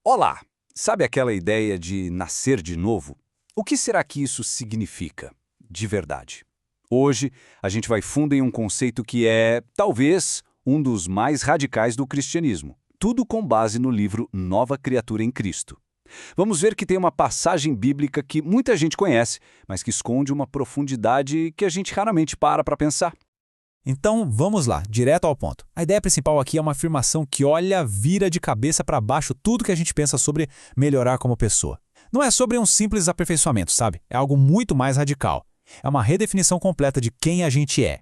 Olá! Sabe aquela ideia de nascer de novo? O que será que isso significa, de verdade? Hoje, a gente vai fundo em um conceito que é, talvez, um dos mais radicais do cristianismo. Tudo com base no livro Nova Criatura em Cristo. Vamos ver que tem uma passagem bíblica que muita gente conhece, mas que esconde uma profundidade que a gente raramente para pensar. Então, vamos lá, direto ao ponto. A ideia principal aqui é uma afirmação que vira de cabeça para baixo tudo que a gente pensa sobre melhorar como pessoa. Não é sobre um simples aperfeiçoamento, sabe? É algo muito mais radical. É uma redefinição completa de quem a gente é.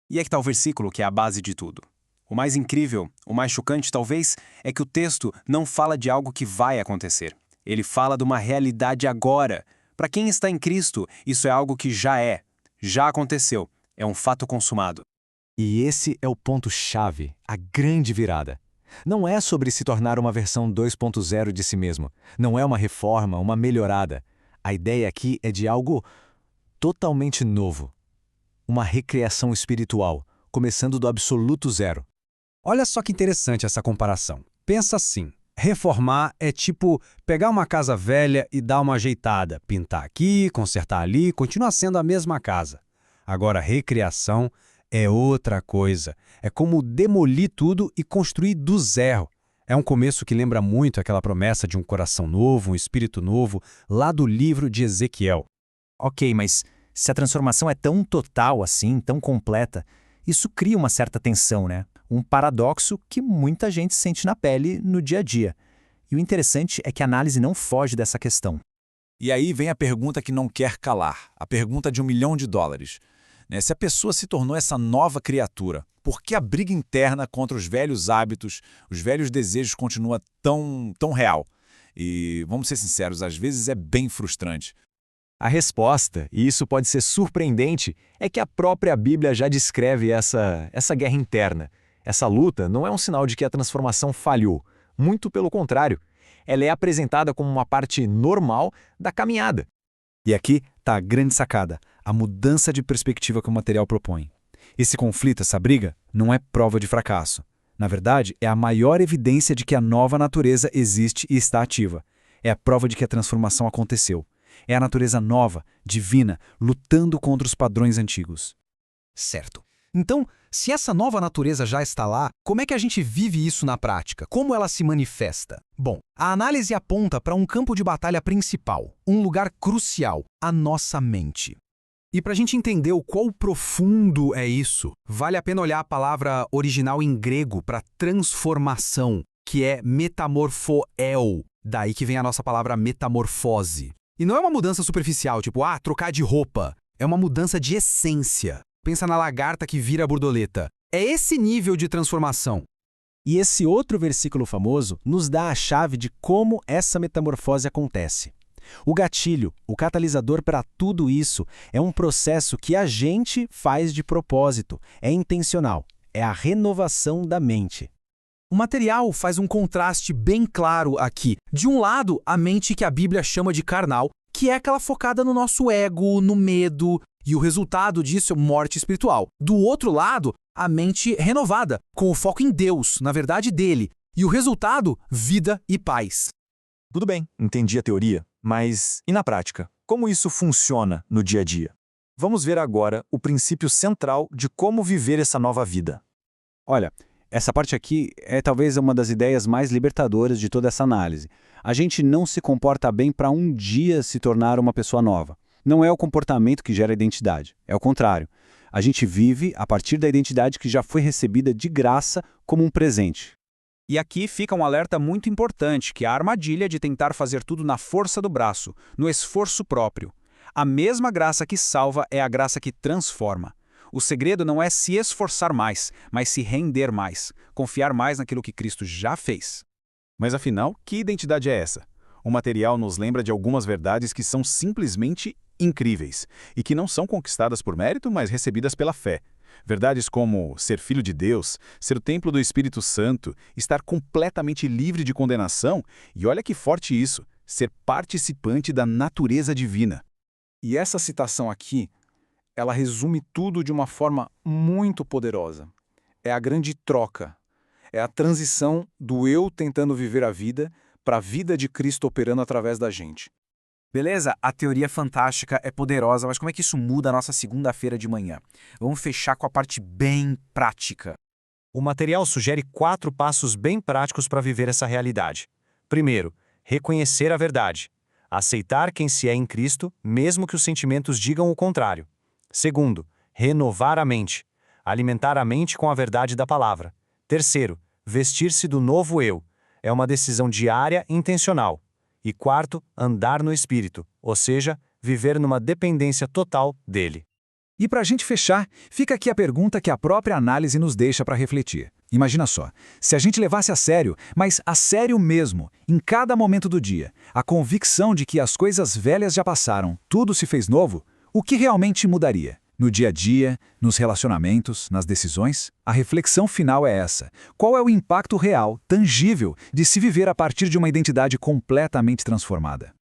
E é que está o versículo que é a base de tudo. O mais incrível, o mais chocante talvez, é que o texto não fala de algo que vai acontecer. Ele fala de uma realidade agora. Para quem está em Cristo, isso é algo que já aconteceu, é um fato consumado. E esse é o ponto-chave, a grande virada. Não é sobre se tornar uma versão 2.0 de si mesmo. Não é uma reforma, uma melhorada. A ideia aqui é de algo totalmente novo. Uma recriação espiritual, começando do absoluto zero. Olha só que interessante essa comparação. Pensa assim, reformar é tipo pegar uma casa velha e dar uma ajeitada, pintar aqui, consertar ali, continua sendo a mesma casa. Agora, recriação é outra coisa. É como demolir tudo e construir do zero. É um começo que lembra muito aquela promessa de um coração novo, um espírito novo, lá do livro de Ezequiel. Ok, mas se a transformação é tão total assim, tão completa, isso cria uma certa tensão, né? Um paradoxo que muita gente sente na pele no dia a dia. E o interessante é que a análise não foge dessa questão. E aí vem a pergunta que não quer calar, a pergunta de $1 milhão. Se a pessoa se tornou essa nova criatura, por que a briga interna contra os velhos hábitos, os velhos desejos continua tão real? E, vamos ser sinceros, às vezes é bem frustrante. A resposta, e isso pode ser surpreendente, é que a própria Bíblia já descreve essa guerra interna. Essa luta não é um sinal de que a transformação falhou. Muito pelo contrário. Ela é apresentada como uma parte normal da caminhada. E aqui está a grande sacada, a mudança de perspectiva que o material propõe. Esse conflito, essa briga, não é prova de fracasso. Na verdade, é a maior evidência de que a nova natureza existe e está ativa. É a prova de que a transformação aconteceu. É a natureza nova, divina, lutando contra os padrões antigos. Certo. Então, se essa nova natureza já está lá, como é que a gente vive isso na prática? Como ela se manifesta? Bom, a análise aponta para um campo de batalha principal, um lugar crucial, a nossa mente. E para a gente entender o quão profundo é isso, vale a pena olhar a palavra original em grego para transformação, que é metamorphoel, daí que vem a nossa palavra metamorfose. E não é uma mudança superficial, tipo, trocar de roupa. É uma mudança de essência. Pensa na lagarta que vira borboleta. É esse nível de transformação. E esse outro versículo famoso nos dá a chave de como essa metamorfose acontece. O gatilho, o catalisador para tudo isso, é um processo que a gente faz de propósito, é intencional, é a renovação da mente. O material faz um contraste bem claro aqui. De um lado, a mente que a Bíblia chama de carnal, que é aquela focada no nosso ego, no medo, e o resultado disso é morte espiritual. Do outro lado, a mente renovada, com o foco em Deus, na verdade dele, e o resultado, vida e paz. Tudo bem, entendi a teoria, mas e na prática? Como isso funciona no dia a dia? Vamos ver agora o princípio central de como viver essa nova vida. Olha, essa parte aqui é talvez uma das ideias mais libertadoras de toda essa análise. A gente não se comporta bem para um dia se tornar uma pessoa nova. Não é o comportamento que gera identidade, é o contrário. A gente vive a partir da identidade que já foi recebida de graça como um presente. E aqui fica um alerta muito importante, que é a armadilha de tentar fazer tudo na força do braço, no esforço próprio. A mesma graça que salva é a graça que transforma. O segredo não é se esforçar mais, mas se render mais, confiar mais naquilo que Cristo já fez. Mas afinal, que identidade é essa? O material nos lembra de algumas verdades que são simplesmente incríveis e que não são conquistadas por mérito, mas recebidas pela fé. Verdades como ser filho de Deus, ser o templo do Espírito Santo, estar completamente livre de condenação e olha que forte isso, ser participante da natureza divina. E essa citação aqui, ela resume tudo de uma forma muito poderosa. É a grande troca. É a transição do eu tentando viver a vida para a vida de Cristo operando através da gente. Beleza, a teoria fantástica é poderosa, mas como é que isso muda a nossa segunda-feira de manhã? Vamos fechar com a parte bem prática. O material sugere 4 passos bem práticos para viver essa realidade. Primeiro, reconhecer a verdade. Aceitar quem se é em Cristo, mesmo que os sentimentos digam o contrário. Segundo, renovar a mente. Alimentar a mente com a verdade da palavra. Terceiro, vestir-se do novo eu. É uma decisão diária e intencional. E quarto, andar no Espírito, ou seja, viver numa dependência total dele. E para a gente fechar, fica aqui a pergunta que a própria análise nos deixa para refletir. Imagina só, se a gente levasse a sério, mas a sério mesmo, em cada momento do dia, a convicção de que as coisas velhas já passaram, tudo se fez novo, o que realmente mudaria? No dia a dia, nos relacionamentos, nas decisões? A reflexão final é essa. Qual é o impacto real, tangível, de se viver a partir de uma identidade completamente transformada?